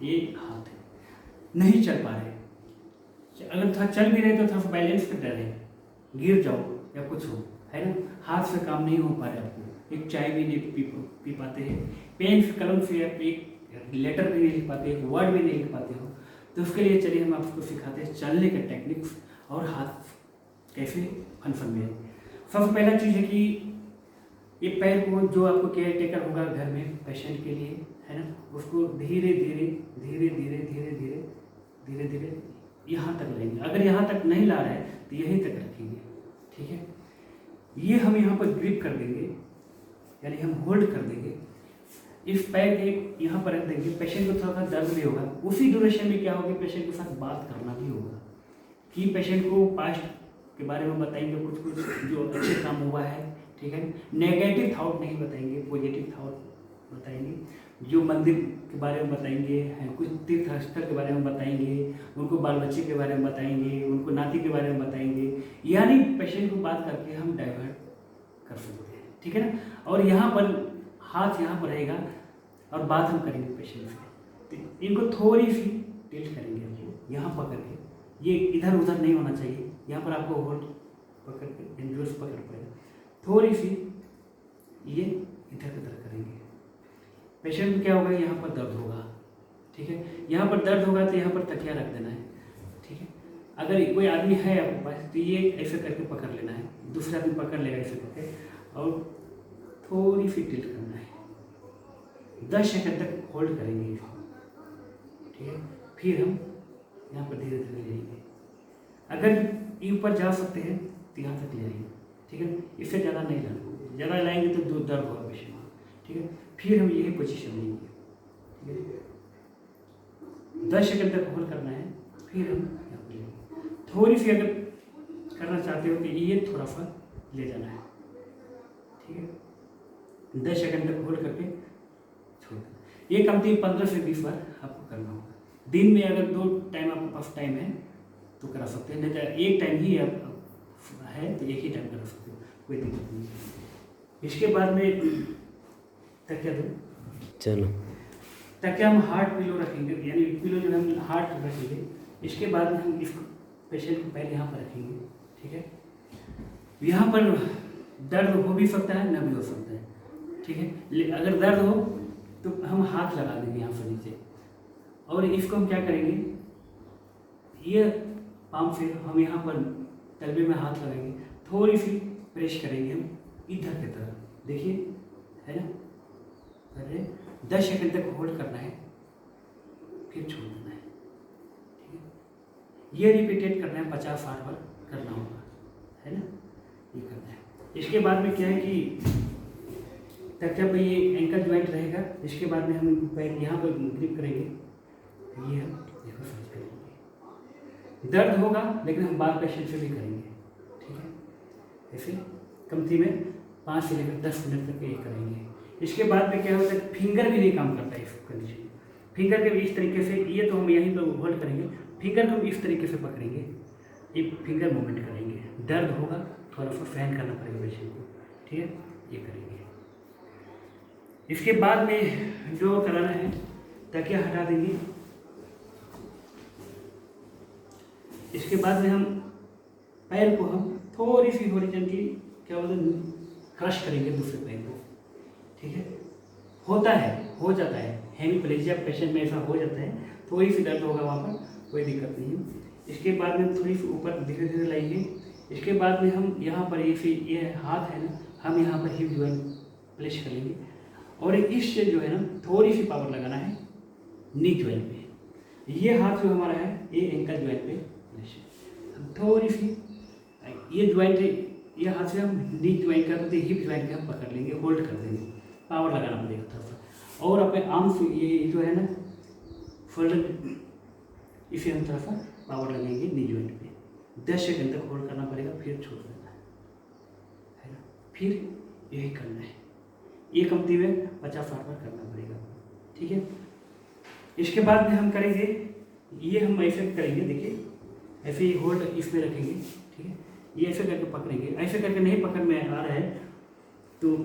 ये हाथ है, नहीं चल पा रहे, अगर थोड़ा चल भी रहे तो थोड़ा बैलेंस पे डर है, गिर जाओ या कुछ हो, है ना। हाथ से काम नहीं हो पा रहा है आपको, एक चाय भी नहीं पी पाते हैं, पेन से कलम से आप एक लेटर भी नहीं लिख पाते, एक वर्ड भी नहीं लिख पाते हो, तो उसके लिए चलिए हम आपको सिखाते हैं चलने के टेक्निक्स और हाथ कैसे फंक्शन में है। सबसे पहला चीज़ है कि ये पैर को जो आपको केयर टेकर होगा घर में पेशेंट के लिए, है ना, उसको धीरे धीरे धीरे धीरे धीरे धीरे धीरे धीरे यहाँ तक लाएंगे। अगर यहाँ तक नहीं ला रहा है तो यहीं तक रखेंगे, ठीक है। ये हम यहाँ पर ग्रिप कर देंगे, यानी हम होल्ड कर देंगे, इस पैर के यहाँ पर रख देंगे। पेशेंट को थोड़ा सा दर्द भी होगा, उसी ड्यूरेशन में क्या होगा, पेशेंट के साथ बात करना भी होगा कि पेशेंट को पास्ट के बारे में बताएंगे, कुछ कुछ जो अच्छे काम हुआ है, ठीक है। नेगेटिव थाउट नहीं बताएंगे, पॉजिटिव थाउट बताएंगे, जो मंदिर के बारे में बताएंगे, हैं कुछ तीर्थ स्थल के बारे में बताएंगे, उनको बाल बच्चे के बारे में बताएंगे, उनको नाती के बारे में बताएंगे, यानी पेशेंट को बात करके हम डाइवर्ट कर सकते हैं, ठीक है ना। और यहाँ पर हाथ यहाँ पर रहेगा और बात हम करेंगे पेशेंट से, तो इनको थोड़ी सी टिल्ट करेंगे, हमको यहाँ पकड़ के, ये इधर उधर नहीं होना चाहिए, यहाँ पर आपको होल्ड पकड़ के एंड्रोस पकड़ पाएगा, थोड़ी सी ये इधर की तरह करेंगे। पेशेंट को क्या होगा, यहाँ पर दर्द होगा, ठीक है, यहाँ पर दर्द होगा तो यहाँ पर तकिया रख देना है, ठीक है। अगर कोई आदमी है आपके पास तो ये ऐसे करके पकड़ लेना है, दूसरा आदमी पकड़ लेगा ऐसे करके, और थोड़ी सी टिल्ट करना है, 10 सेकंड तक होल्ड करेंगे इसको, ठीक है। फिर हम यहाँ पर धीरे धीरे ले लेंगे, अगर ऊपर जा सकते हैं तो यहाँ तक ले लेंगे, ठीक है। इससे ज़्यादा नहीं लाना, ज़्यादा लाएंगे तो दर्द होगा पेशेंट, ठीक है। फिर हम यही पोजीशन लेंगे, ठीक है, 10 सेकंड तक होल्ड करना है, फिर हम यहाँ पर लेंगे। थोड़ी सी अगर करना चाहते हो तो ये थोड़ा सा ले जाना है, ठीक है, 10 सेकंड तक होल्ड करके छोड़ देना। ये कम से 15 से 20 बार आपको करना होगा। दिन में अगर 2 टाइम आपके पास टाइम है तो करा सकते हैं, नहीं तो एक टाइम ही आप है तो एक ही टाइम करा सकते हो, कोई दिक्कत नहीं। इसके बाद में तकिया दो, चलो तकिया हम हार्ट पिलो रखेंगे, यानी पिलो जो हम हार्ट रखेंगे। इसके बाद में हम इसको पेशेंट को पैर यहाँ पर रखेंगे, ठीक है। यहाँ पर दर्द हो भी सकता है, ना भी हो सकता है, ठीक है। अगर दर्द हो तो हम हाथ लगा देंगे यहाँ पर नीचे, और इसको हम क्या करेंगे, ये पाम से हम यहाँ पर तलबे में हाथ लगाएंगे, थोड़ी सी प्रेस करेंगे हम इधर की तरफ, देखिए, है ना। अरे 10 सेकंड तक होल्ड करना है, फिर छोड़ देना है, ठीक है। ये रिपीटेड करना है, 50-60 बार करना होगा, है ना, ये करना है। इसके बाद में क्या है कि तकिया पे ये एंकल ज्वाइंट रहेगा। इसके बाद में हम पैर यहाँ पर ग्रिप करेंगे, ये हम देखो समझ करेंगे, दर्द होगा लेकिन हम बार पेशेंट से भी करेंगे, ठीक है। ऐसे कमती में 5 से लेकर 10 मिनट तक ये करेंगे। इसके बाद में क्या होता है, फिंगर भी नहीं काम करता है इस कंडीशन में। फिंगर के भी इस तरीके से, ये तो हम यहीं पर होल्ड करेंगे, फिंगर को भी इस तरीके से पकड़ेंगे, एक फिंगर मूवमेंट करेंगे। दर्द होगा थोड़ा सा सहन करना पड़ेगा पेशेंट को, ठीक है, ये करेंगे। इसके बाद में जो कराना है, तकिया हटा देंगे। इसके बाद में हम पैर को हम थोड़ी सी हॉरिजॉन्टली क्या बोलते हैं, क्रश करेंगे दूसरे पैर को, ठीक है। होता है, हो जाता है, हेमीप्लेजिया पेशेंट में ऐसा हो जाता है, थोड़ी सी दर्द होगा वहाँ पर, कोई दिक्कत नहीं है। इसके बाद में थोड़ी सी ऊपर धीरे धीरे लाएंगे। इसके बाद में हम यहाँ पर ये हाथ है ना, हम यहाँ पर हिप ज्वाइंट प्लेस करेंगे, और इससे जो है ना थोड़ी सी पावर लगाना है नी ज्वाइंट पे। ये हाथ जो हमारा है ये एंकल ज्वाइंट पे प्लेस है, थोड़ी सी ये ज्वाइंट है, ये हाथ से हम नी ज्वाइंट करते हैं, हिप ज्वाइंट के हम पकड़ लेंगे, होल्ड कर देंगे, पावर लगाना पड़ेगा थोड़ा सा। और अपने आर्म से ये जो है ना फोल्डर, इसे हम थोड़ा सा पावर लगाएंगे नी ज्वाइंट पे, 10 सेकंड तक होल्ड करना पड़ेगा, फिर छोड़ देना है ना। फिर यही करना है, एक कमती में 50-60 बार करना पड़ेगा, ठीक है। इसके बाद में हम करेंगे, ये हम ऐसे करेंगे, देखिए ऐसे ही होल्ड इसमें रखेंगे, ठीक है। ये ऐसे करके पकड़ेंगे, ऐसे करके नहीं पकड़ में आ रहा है तो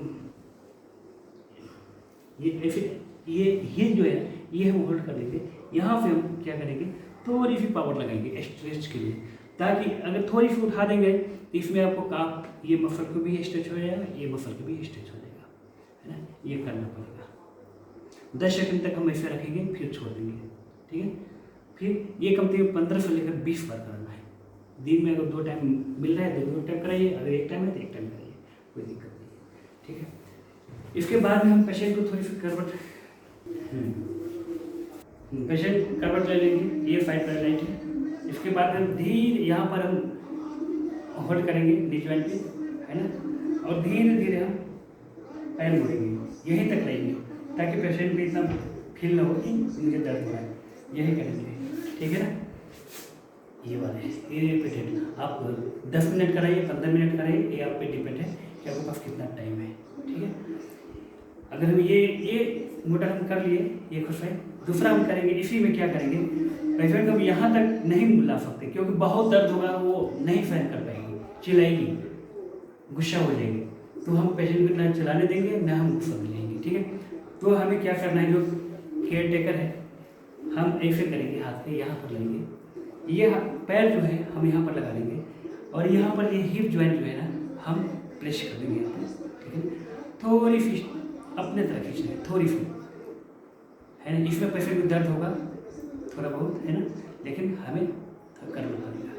ये ऐसे, ये हिप जो है ये हम होल्ड कर लेंगे। यहाँ पे हम क्या करेंगे, थोड़ी सी पावर लगाएंगे स्ट्रेच के लिए, ताकि अगर थोड़ी सी उठा देंगे तो इसमें आपको काफ ये मसल को भी स्ट्रेच हो जाएगा, ये मसल को भी स्ट्रेच हो जाएगा, है ना। ये करना पड़ेगा। 10 सेकंड तक हम ऐसे रखेंगे, फिर छोड़ देंगे, ठीक है। फिर ये कम से कम 15 से लेकर 20 बार करना है। दिन में अगर 2 टाइम मिल रहा है तो 2 टाइम कराइए, अगर 1 टाइम है तो 1 टाइम कराइए, कोई दिक्कत नहीं है, ठीक है। इसके बाद में हम पेशेंट को थोड़ी सी करवट पेशेंट करवट ले लेंगे, ये साइड पैरालाइट है। इसके बाद हम धीरे यहाँ पर हम होल्ड करेंगे नी जॉइंट पे, है ना, और धीरे धीरे हम पैर मोड़ेंगे, यहीं तक लाएंगे, ताकि पेशेंट भी इतना फील ना हो कि मुझे दर्द हो रहा है। यही करेंगे, ठीक है ना। ये वाला है, ये रिपीटेड आप 10 मिनट कराइए, 15 मिनट कराइए, ये आप पे डिपेंड है कि आपके पास कितना टाइम है, ठीक है। अगर हम ये मोटर हम कर लिए, ये खुश है। दूसरा हम करेंगे, इसी में क्या करेंगे, पेशेंट को यहाँ तक नहीं बुला सकते क्योंकि बहुत दर्द होगा, वो नहीं सहन कर पाएंगे, चिल्लाएगी, गुस्सा हो जाएगी, तो हम पेशेंट को ना चलाने देंगे ना हम गुस्सा मिलेंगे, ठीक है। तो हमें क्या करना है, जो केयर टेकर है, हम ऐसे करेंगे, हाथ पे यहाँ पर लेंगे, ये पैर जो है हम यहाँ पर लगा लेंगे, और यहाँ पर ये हिप जॉइंट जो है ना हम प्रेस कर देंगे यहाँ पर, ठीक है। थोड़ी सी अपने तरह खींचना है, थोड़ी सी, है ना। इसमें पेशेंट को दर्द होगा थोड़ा बहुत, है ना, लेकिन हमें करना पड़ेगा।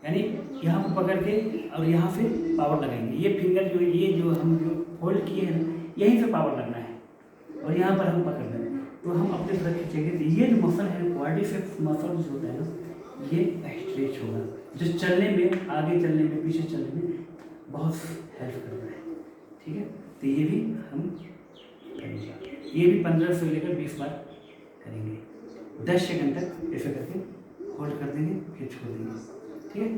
यानी यहाँ पर पकड़ के और यहाँ से पावर लगाएंगे। ये फिंगर जो ये जो हम जो होल्ड किए हैं ना, यहीं से पावर लगना है, और यहाँ पर हम पकड़ लेंगे, तो हम अपने तरफ खींचेंगे। तो ये जो मसल है, क्वाड्रिसेप्स मसल जो होता है ना, ये स्ट्रेच होगा, जो चलने में, आगे चलने में, पीछे चलने में बहुत हेल्प करता है, ठीक है। तो ये भी हम करेंगे, ये भी 15 से लेकर 20 बार करेंगे। 10 सेकंड तक ऐसे करके होल्ड कर देंगे, फिर छोड़ देंगे, ठीक है।